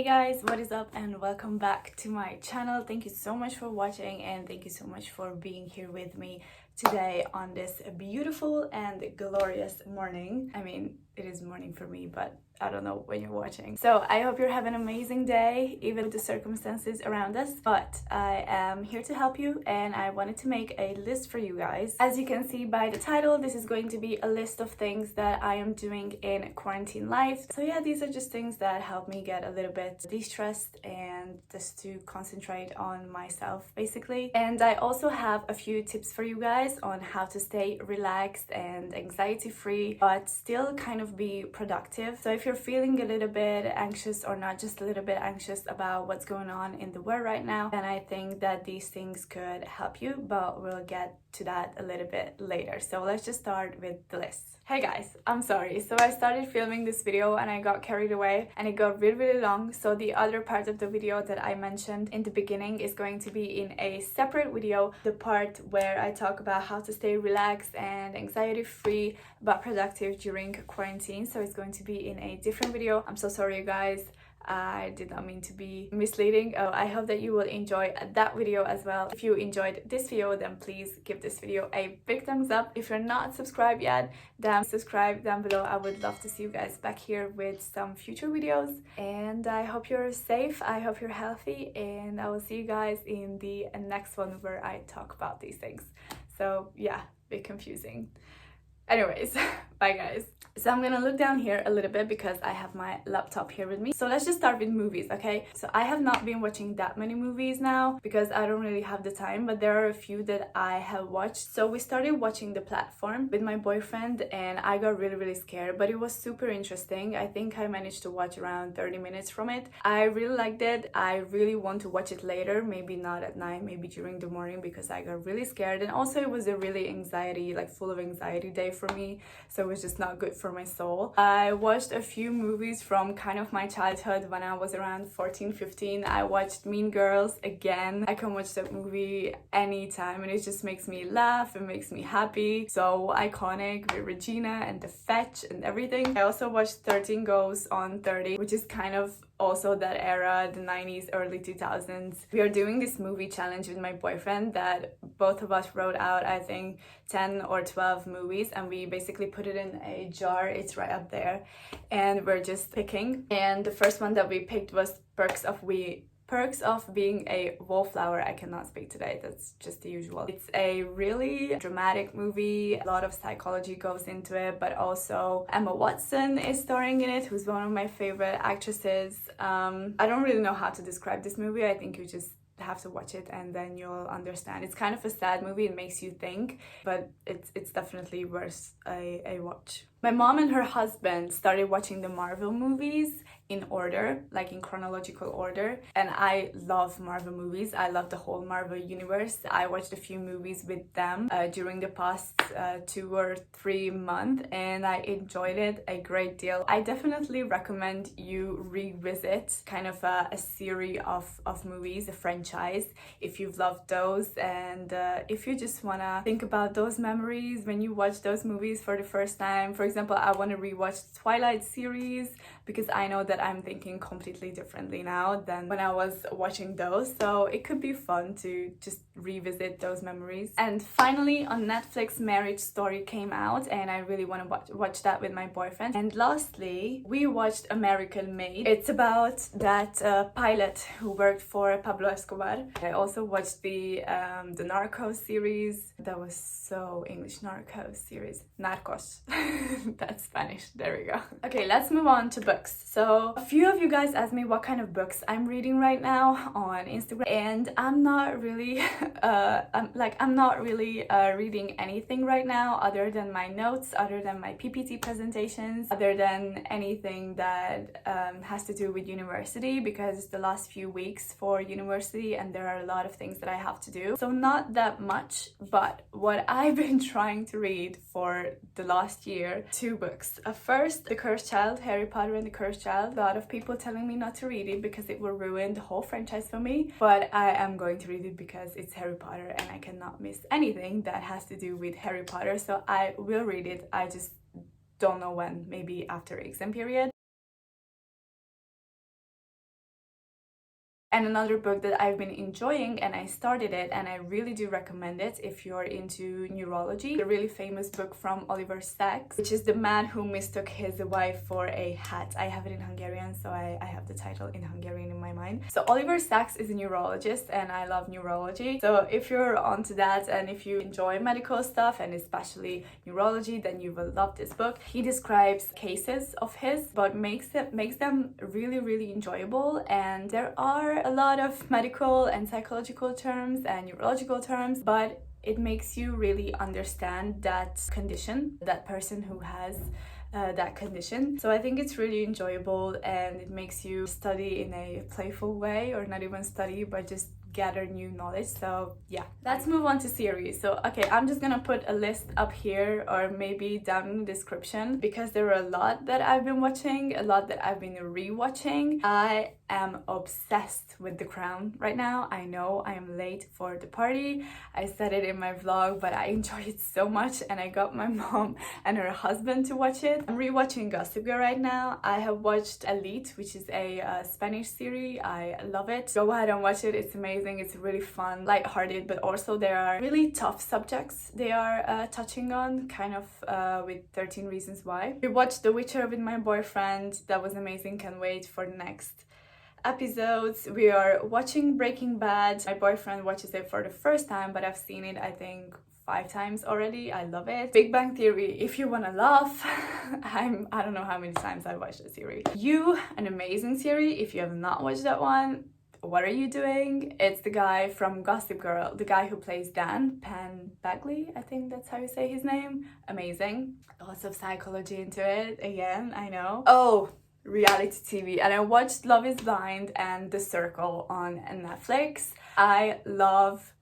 Guys, what is up and welcome back to my channel. Thank you so much for watching and thank you so much for being here with me today on this beautiful and glorious morning. I mean, it is morning for me, but I don't know when you're watching. So I hope you're having an amazing day, even with the circumstances around us. But I am here to help you and I wanted to make a list for you guys. As you can see by the title, this is going to be a list of things that I am doing in quarantine life. So yeah, these are just things that help me get a little bit de-stressed and just to concentrate on myself basically. And I also have a few tips for you guys on how to stay relaxed and anxiety free, but still kind of be productive. So if you're feeling a little bit anxious, or not just a little bit anxious about what's going on in the world right now, then I think that these things could help you, but we'll get to that a little bit later. So let's just start with the list. Hey guys, I'm sorry. So I started filming this video and I got carried away and it got really long. So the other part of the video that I mentioned in the beginning is going to be in a separate video, the part where I talk about how to stay relaxed and anxiety free but productive during quarantine. So it's going to be in a different video. I'm so sorry you guys. I did not mean to be misleading. I hope that you will enjoy that video as well. If you enjoyed this video, then please give this video a big thumbs up. If you're not subscribed yet, then subscribe down below. I would love to see you guys back here with some future videos. And I hope you're safe. I hope you're healthy. And I will see you guys in the next one where I talk about these things. So yeah, a bit confusing. Anyways, bye guys. So I'm gonna look down here a little bit because I have my laptop here with me. So let's just start with movies, okay? So I have not been watching that many movies now because I don't really have the time, but there are a few that I have watched. So we started watching The Platform with my boyfriend and I got really scared, but it was super interesting. I think I managed to watch around 30 minutes from it. I really liked it. I really want to watch it later, maybe not at night, maybe during the morning, because I got really scared. And also it was a really full of anxiety day for me, so it was just not good for my soul. I watched a few movies from kind of my childhood when I was around 14-15. I watched Mean Girls again. I can watch that movie anytime and it just makes me laugh, it makes me happy. So iconic with Regina and the fetch and everything. I also watched 13 Goes on 30, which is kind of also that era, the 90s, early 2000s. We are doing this movie challenge with my boyfriend that both of us wrote out, I think 10 or 12 movies, and we basically put it in a jar. It's right up there and we're just picking. And the first one that we picked was Perks of Being a Wallflower. I cannot speak today, that's just the usual. It's a really dramatic movie. A lot of psychology goes into it, but also Emma Watson is starring in it, who's one of my favorite actresses. I don't really know how to describe this movie. I think you just have to watch it and then you'll understand. It's kind of a sad movie, it makes you think, but it's definitely worth a watch. My mom and her husband started watching the Marvel movies in order, like in chronological order, and I love Marvel movies. I love the whole Marvel universe. I watched a few movies with them during the past 2 or 3 months and I enjoyed it a great deal. I definitely recommend you revisit kind of a series of movies, a franchise, if you've loved those, and if you just wanna think about those memories when you watch those movies for the first time. For example, I want to rewatch the Twilight series because I know that I'm thinking completely differently now than when I was watching those. So it could be fun to just revisit those memories. And finally, on Netflix, Marriage Story came out and I really want to watch that with my boyfriend. And lastly, we watched American Made. It's about that pilot who worked for Pablo Escobar. I also watched the Narcos series. That was so English. Narcos series. Narcos. That's Spanish. There we go. Okay, let's move on to books. So a few of you guys asked me what kind of books I'm reading right now on Instagram, and I'm not really reading anything right now other than my notes, other than my PPT presentations, other than anything that has to do with university, because it's the last few weeks for university and there are a lot of things that I have to do. So not that much, but what I've been trying to read for the last year, 2 books. First, The Cursed Child, Harry Potter and the Cursed Child. A lot of people telling me not to read it because it will ruin the whole franchise for me, but I am going to read it because it's Harry Potter and I cannot miss anything that has to do with Harry Potter, so I will read it. I just don't know when, maybe after exam period. And another book that I've been enjoying, and I started it and I really do recommend it if you're into neurology, a really famous book from Oliver Sacks, which is the man who mistook his wife for a hat. I have it in Hungarian, so I have the title in Hungarian in my mind. So Oliver Sacks is a neurologist and I love neurology. So if you're onto that and if you enjoy medical stuff and especially neurology, then you will love this book. He describes cases of his, but makes them really, really enjoyable. And there are a lot of medical and psychological terms and neurological terms, but it makes you really understand that condition, that person who has that condition. So I think it's really enjoyable and it makes you study in a playful way, or not even study, but just gather new knowledge. So yeah, let's move on to series. So okay, I'm just gonna put a list up here or maybe down in the description, because there are a lot that I've been watching, a lot that I've been rewatching. I am obsessed with The Crown right now. I know I am late for the party. I said it in my vlog, but I enjoy it so much and I got my mom and her husband to watch it. I'm rewatching Gossip Girl right now. I have watched Elite, which is a Spanish series. I love it. Go ahead and watch it. It's amazing. It's really fun, lighthearted, but also there are really tough subjects they are touching on, kind of with 13 Reasons Why. We watched The Witcher with my boyfriend. That was amazing. Can't wait for the next episodes. We are watching Breaking Bad. My boyfriend watches it for the first time, but I've seen it, I think, 5 times already. I love it. Big Bang Theory, if you wanna laugh. I don't know how many times I've watched the series. You, an amazing series. If you have not watched that one, what are you doing? It's the guy from Gossip Girl, the guy who plays Dan, Penn Bagley, I think that's how you say his name. Amazing. Lots of psychology into it, again, I know. Oh, reality TV, and I watched Love is Blind and The Circle on Netflix. I love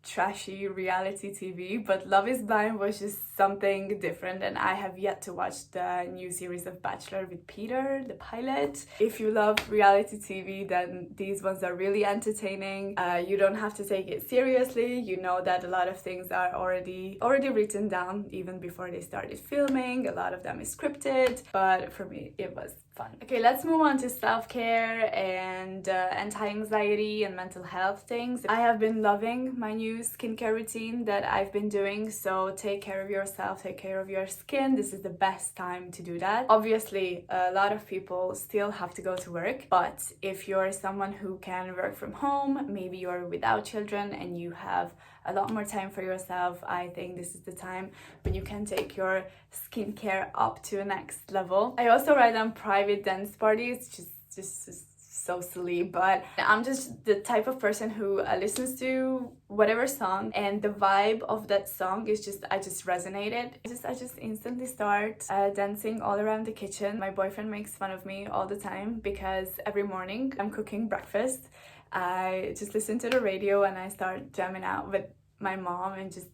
trashy reality TV, but Love is Blind was just something different, and I have yet to watch the new series of Bachelor with Peter, the pilot. If you love reality TV, then these ones are really entertaining. You don't have to take it seriously. You know that a lot of things are already written down even before they started filming. A lot of them is scripted, but for me it was fun. Okay, let's move on to self-care and anti-anxiety and mental health things. I have been loving my new skincare routine that I've been doing. So take care of yourself, take care of your skin. This is the best time to do that. Obviously, a lot of people still have to go to work, but if you're someone who can work from home, maybe you're without children and you have a lot more time for yourself, I think this is the time when you can take your skincare up to a next level. I also ride on private dance parties, just so silly, but I'm just the type of person who listens to whatever song and the vibe of that song is just, I just resonated. I just instantly start dancing all around the kitchen. My boyfriend makes fun of me all the time because every morning I'm cooking breakfast. I just listen to the radio and I start jamming out with my mom and just,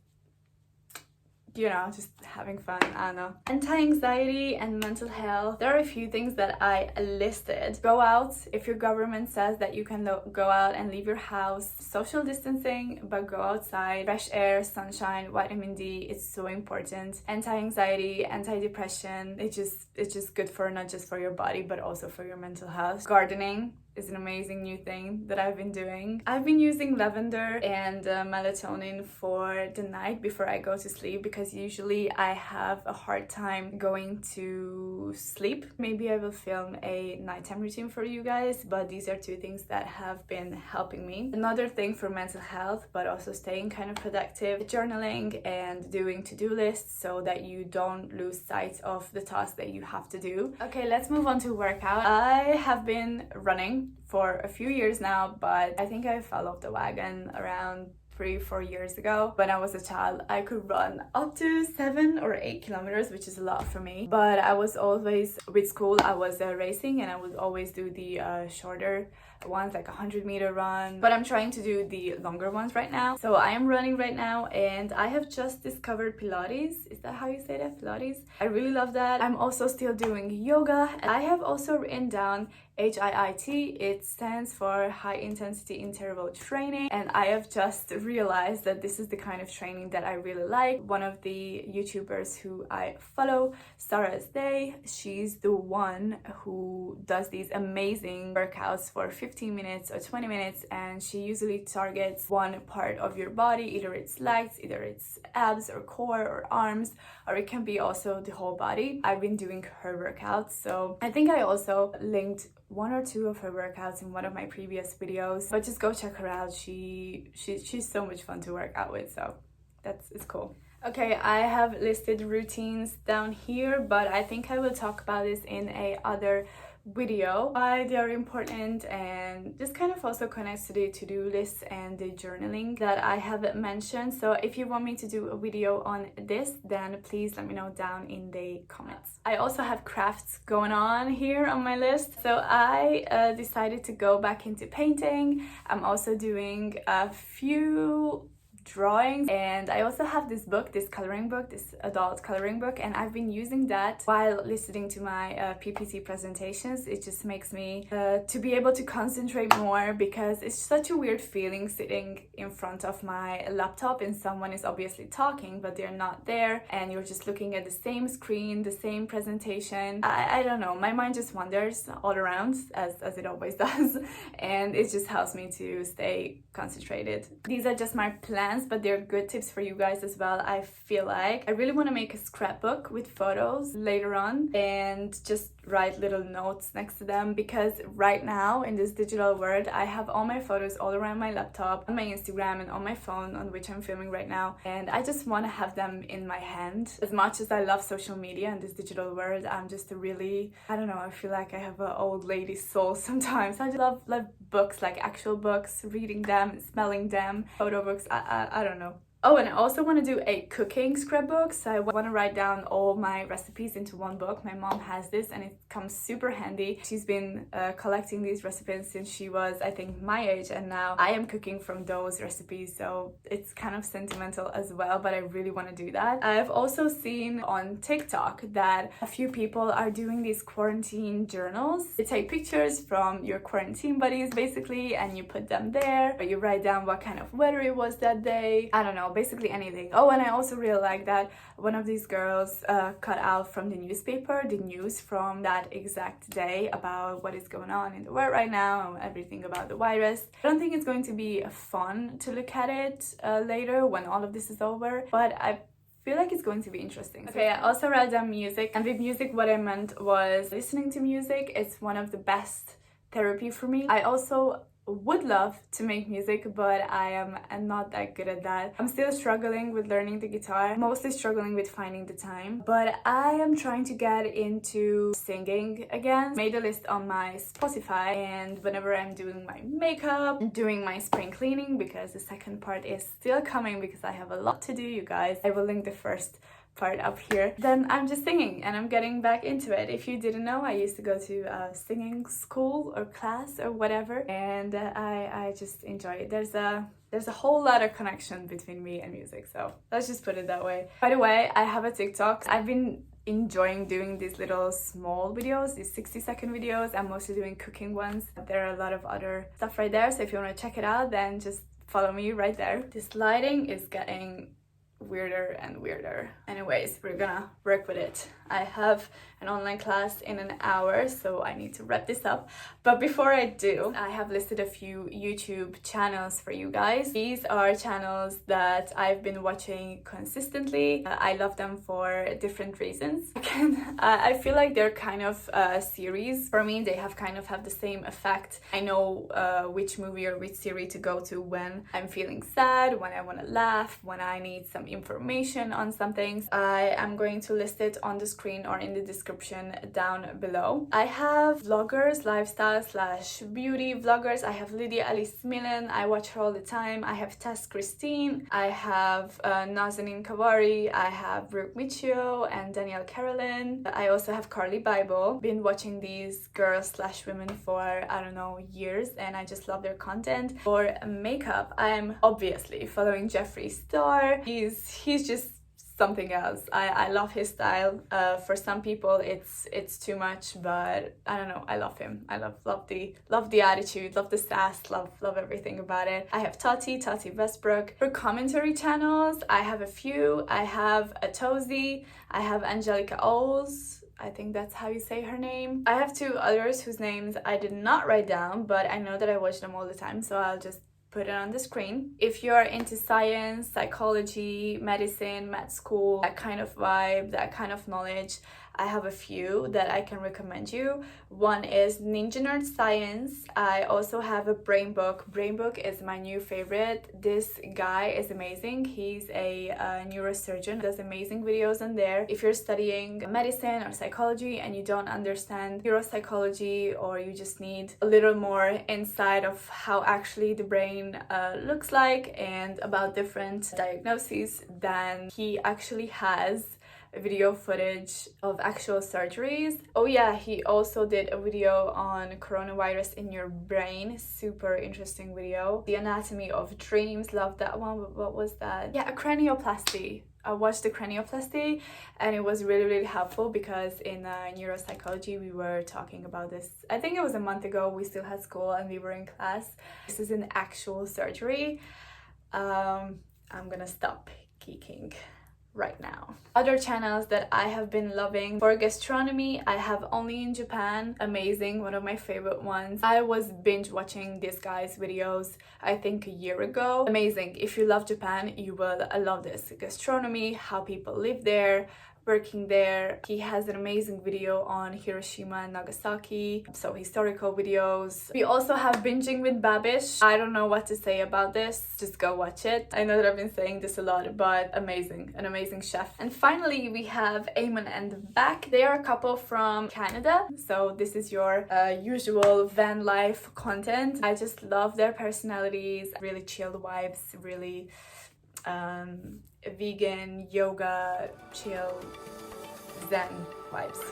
you know, just having fun. I don't know. Anti-anxiety and mental health. There are a few things that I listed. Go out. If your government says that you can go out and leave your house, social distancing, but go outside. Fresh air, sunshine, vitamin D, it's so important. Anti-anxiety, anti-depression, it's just good for not just for your body, but also for your mental health. Gardening is an amazing new thing that I've been doing. I've been using lavender and melatonin for the night before I go to sleep, because usually I have a hard time going to sleep. Maybe I will film a nighttime routine for you guys, but these are 2 things that have been helping me. Another thing for mental health, but also staying kind of productive, journaling and doing to-do lists so that you don't lose sight of the tasks that you have to do. Okay, let's move on to workout. I have been running for a few years now, but I think I fell off the wagon around 3-4 years ago. When I was a child, I could run up to 7 or 8 kilometers, which is a lot for me. But I was always, with school, I was racing and I would always do the shorter ones, like 100-meter run. But I'm trying to do the longer ones right now. So I am running right now and I have just discovered Pilates. Is that how you say that? Pilates? I really love that. I'm also still doing yoga. I have also written down HIIT. It stands for high intensity interval training, and I have just realized that this is the kind of training that I really like. One of the YouTubers who I follow, Sarah's Day, she's the one who does these amazing workouts for 50 15 minutes or 20 minutes, and she usually targets one part of your body, either it's legs, either it's abs or core or arms, or it can be also the whole body. I've been doing her workouts, so I think I also linked one or two of her workouts in one of my previous videos, but just go check her out. She's so much fun to work out with, so it's cool. Okay, I have listed routines down here, but I think I will talk about this in a other video, why they are important, and just kind of also connects to the to-do list and the journaling that I have mentioned. So if you want me to do a video on this, then please let me know down in the comments. I also have crafts going on here on my list, so I decided to go back into painting. I'm also doing a few drawings, and I also have this book, this coloring book, this adult coloring book, and I've been using that while listening to my PPT presentations. It just makes me to be able to concentrate more, because it's such a weird feeling sitting in front of my laptop and someone is obviously talking but they're not there, and you're just looking at the same screen, the same presentation. I don't know, my mind just wanders all around as it always does, and it just helps me to stay concentrated. These are just my plans, but they're good tips for you guys as well. I feel like I really want to make a scrapbook with photos later on and just write little notes next to them, because right now in this digital world I have all my photos all around my laptop, on my Instagram, and on my phone, on which I'm filming right now, and I just want to have them in my hand. As much as I love social media and this digital world, I'm just a really, I don't know, I feel like I have an old lady soul sometimes. I just love books, like actual books, reading them, smelling them. Photo books, I don't know. Oh, and I also want to do a cooking scrapbook, so I want to write down all my recipes into one book. My mom has this and it comes super handy. She's been collecting these recipes since she was, I think, my age, and now I am cooking from those recipes, so it's kind of sentimental as well, but I really want to do that. I've also seen on TikTok that a few people are doing these quarantine journals. You take pictures from your quarantine buddies basically, and you put them there, or you write down what kind of weather it was that day. I don't know, basically anything. Oh, and I also really like that one of these girls cut out from the newspaper the news from that exact day about what is going on in the world right now and everything about the virus. I don't think it's going to be fun to look at it later when all of this is over, but I feel like it's going to be interesting. Okay, I also read down music, and with music what I meant was listening to music. It's one of the best therapy for me. I also would love to make music, but I am not that good at that. I'm still struggling with learning the guitar, mostly struggling with finding the time, but I am trying to get into singing again. Made a list on my Spotify, and whenever I'm doing my makeup, doing my spring cleaning, because the second part is still coming because I have a lot to do, you guys. I will link the first part up here. Then I'm just singing and I'm getting back into it. If you didn't know, I used to go to a singing school or class or whatever, and I just enjoy it. There's a whole lot of connection between me and music, so let's just put it that way. By the way, I have a TikTok. I've been enjoying doing these little small videos, these 60-second videos. I'm mostly doing cooking ones. There are a lot of other stuff right there, so if you want to check it out, then just follow me right there. This lighting is getting weirder and weirder. Anyways, we're gonna work with it. I have an online class in an hour, so I need to wrap this up. But before I do, I have listed a few YouTube channels for you guys. These are channels that I've been watching consistently. I love them for different reasons. I feel like they're kind of a series. For me, they have the same effect. I know which movie or which series to go to when I'm feeling sad, when I want to laugh, when I need some information on some things. I am going to list it on the screen or in the description down below. I have vloggers, lifestyle / beauty vloggers. I have Lydia Alice Millen. I watch her all the time. I have Tess Christine. I have Nazanin Kavari. I have Brooke Michio and Danielle Carolyn. I also have Carly Bible. Been watching these girls / women for, I don't know, years, and I just love their content. For makeup, I'm obviously following Jeffree Star. He's just something else. I love his style. For some people it's too much, but I don't know, I love him. I love the attitude, love the sass, love everything about it. I have Tati Westbrook. For commentary channels, I have a few. I have Atozi, I have Angelica Oles, I think that's how you say her name. I have two others whose names I did not write down, but I know that I watch them all the time, so I'll just put it on the screen. If you're into science, psychology, medicine, med school, that kind of vibe, that kind of knowledge, I have a few that I can recommend you. One is Ninja Nerd Science. I also have a Brain Book. Brain Book is my new favorite. This guy is amazing. He's a neurosurgeon, does amazing videos on there. If you're studying medicine or psychology and you don't understand neuropsychology, or you just need a little more insight of how actually the brain looks like and about different diagnoses, then he actually has video footage of actual surgeries. Oh yeah, he also did a video on coronavirus in your brain. Super interesting video. The anatomy of dreams, love that one. What was that? Yeah, a cranioplasty. I watched the cranioplasty and it was really helpful, because in neuropsychology we were talking about this. I think it was a month ago. We still had school and we were in class. This is an actual surgery. I'm gonna stop geeking right now. Other channels that I have been loving for gastronomy, I have Only in Japan. Amazing, one of my favorite ones. I was binge watching this guy's videos I think a year ago. Amazing. If you love Japan, you will love this. Gastronomy, how people live there, working there. He has an amazing video on Hiroshima and Nagasaki, so historical videos. We also have Binging with Babish. I don't know what to say about this, just go watch it. I know that I've been saying this a lot, but amazing, an amazing chef. And finally we have Eamon and Beck. They are a couple from Canada, so this is your usual van life content. I just love their personalities, really chill vibes, really vegan, yoga, chill, zen vibes.